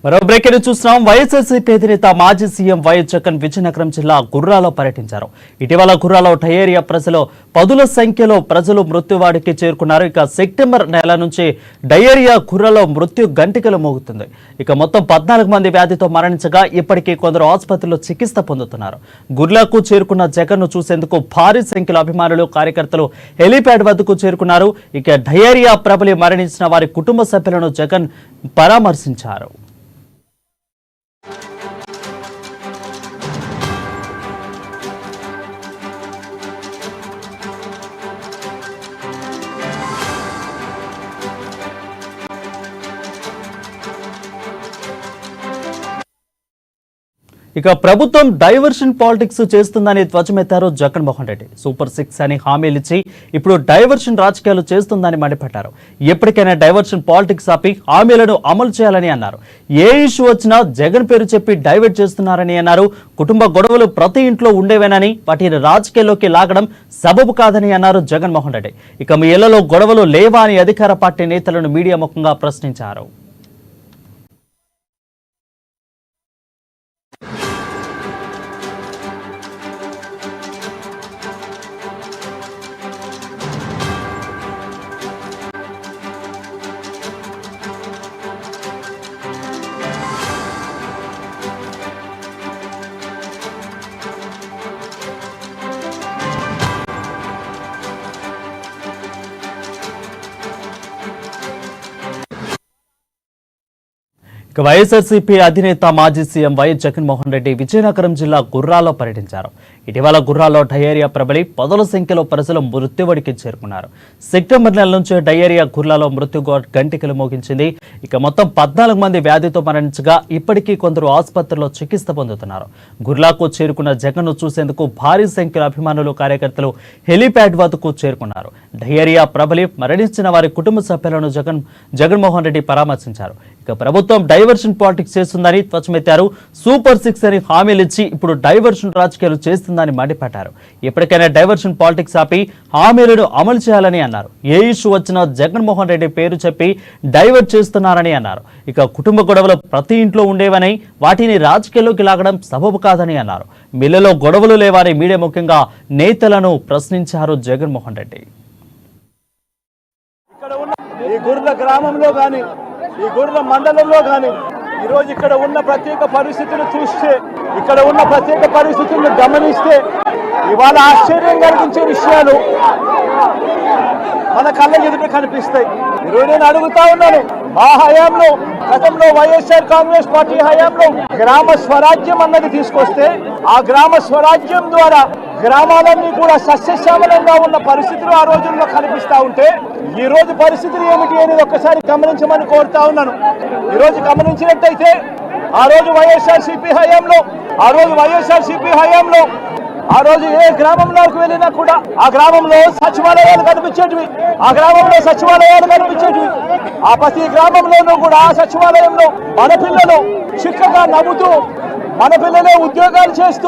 మరో బ్రేక్ చూస్తున్నాం. వైఎస్ఆర్సీపీ అధినేత మాజీ సీఎం వైఎస్ జగన్ విజయనగరం జిల్లా గుర్రాలో పర్యటించారు. ఇటీవల గుర్రాలో డయేరియా ప్రజలు పదుల సంఖ్యలో ప్రజలు మృత్యువాడికి చేరుకున్నారు. ఇక సెప్టెంబర్ నెల నుంచి డయేరియా గుర్రాలో మృత్యు గంటికలు మోగుతుంది. ఇక మొత్తం 14 మంది వ్యాధితో మరణించగా ఇప్పటికీ కొందరు ఆసుపత్రిలో చికిత్స పొందుతున్నారు. గుర్రాకు చేరుకున్న జగన్ ను చూసేందుకు భారీ సంఖ్యలో అభిమానులు కార్యకర్తలు హెలీప్యాడ్ వద్దకు చేరుకున్నారు. ఇక డయేరియా ప్రబలి మరణించిన వారి కుటుంబ సభ్యులను జగన్ పరామర్శించారు. ఇక ప్రభుత్వం డైవర్షన్ పాలిటిక్స్ చేస్తుందని ధ్వజమెత్తారు జగన్మోహన్ రెడ్డి. సూపర్ 6 అని హామీలిచ్చి ఇప్పుడు డైవర్షన్ రాజకీయాలు చేస్తుందని మండిపడ్డారు. ఎప్పటికైనా డైవర్షన్ పాలిటిక్స్ ఆపి హామీలను అమలు చేయాలని అన్నారు. ఏ ఇష్యూ వచ్చినా జగన్ పేరు చెప్పి డైవర్ట్ చేస్తున్నారని అన్నారు. కుటుంబ గొడవలు ప్రతి ఇంట్లో ఉండేవేనని వాటిని రాజకీయాల్లోకి లాగడం సబబు కాదని అన్నారు జగన్మోహన్ రెడ్డి. ఇక మీ ఇళ్లలో గొడవలు లేవా అని అధికార పార్టీ నేతలను మీడియా ముఖంగా ప్రశ్నించారు. వైఎస్ఆర్సీపీ అధినేత మాజీ సీఎం వైఎస్ జగన్మోహన్ రెడ్డి విజయనగరం జిల్లా గుర్రాలో పర్యటించారు. ఇటీవల గుర్రాలో డయేరియా ప్రబలి పదుల సంఖ్యలో ప్రజలు మృత్యువడికి చేరుకున్నారు. సెప్టెంబర్ నెల నుంచి డయేరియా గుర్రాలో మృత్యు గంటికలు మోగించింది. ఇక మొత్తం 14 మంది వ్యాధితో మరణించగా ఇప్పటికీ కొందరు ఆసుపత్రిలో చికిత్స పొందుతున్నారు. గుర్లాకు చేరుకున్న జగన్ ను చూసేందుకు భారీ సంఖ్యలో అభిమానులు కార్యకర్తలు హెలీప్యాడ్ వద్దకు చేరుకున్నారు. డయేరియా ప్రబలి మరణించిన వారి కుటుంబ సభ్యులను జగన్మోహన్ రెడ్డి పరామర్శించారు. ఇక ప్రభుత్వం డైవర్షన్ పాలిటిక్స్ చేస్తుందని ధ్వజమెత్తారు. సూపర్ 6 అని హామీలిచ్చి ఇప్పుడు డైవర్షన్ రాజకీయాలు చేస్తుందని మండిపడ్డారు. ఎప్పటికైనా డైవర్షన్ పాలిటిక్స్ ఆపి హామీలను అమలు చేయాలని అన్నారు. ఏ ఇష్యూ వచ్చినా జగన్మోహన్ రెడ్డి పేరు చెప్పి డైవర్ట్ చేస్తున్నారని అన్నారు. ఇక కుటుంబ గొడవలు ప్రతి ఇంట్లో ఉండేవని వాటిని రాజకీయాల్లోకి లాగడం సబబు కాదని అన్నారు. మిల్లులో గొడవలు లేవని మీడియా ముఖ్యంగా నేతలను ప్రశ్నించారు జగన్మోహన్ రెడ్డి. ఈ గుర్ల గ్రామంలో కానీ ఈ గుర్ల మండలంలో కానీ ఈరోజు ఇక్కడ ఉన్న ప్రత్యేక పరిస్థితులు చూస్తే ఇక్కడ ఉన్న ప్రత్యేక పరిస్థితులను గమనిస్తే ఇవాళ ఆశ్చర్యం కలిగించే విషయాలు మన కళ్ళ ఎదుట కనిపిస్తాయి. ఈరోజు నేను అడుగుతా ఉన్నాను, మా హయాంలో గతంలో వైఎస్ఆర్ కాంగ్రెస్ పార్టీ హయాంలో గ్రామ స్వరాజ్యం అన్నది తీసుకొస్తే ఆ గ్రామ స్వరాజ్యం ద్వారా గ్రామాలన్నీ కూడా సస్యశ్యామలంగా ఉన్న పరిస్థితులు ఆ రోజుల్లో కనిపిస్తా ఉంటే ఈ రోజు పరిస్థితులు ఏమిటి అనేది ఒక్కసారి గమనించమని కోరుతా ఉన్నాను. ఈ రోజు గమనించినట్టయితే ఆ రోజు వైఎస్ఆర్సీపీ హయాంలో ఆ రోజు ఏ గ్రామంలోకి వెళ్ళినా కూడా ఆ గ్రామంలో సచివాలయాలు కనిపించేటివి. ఆ ప్రతి గ్రామంలోనూ కూడా ఆ సచివాలయంలో మన పిల్లలు చిక్కగా నవ్వుతూ మన పిల్లలే ఉద్యోగాలు చేస్తూ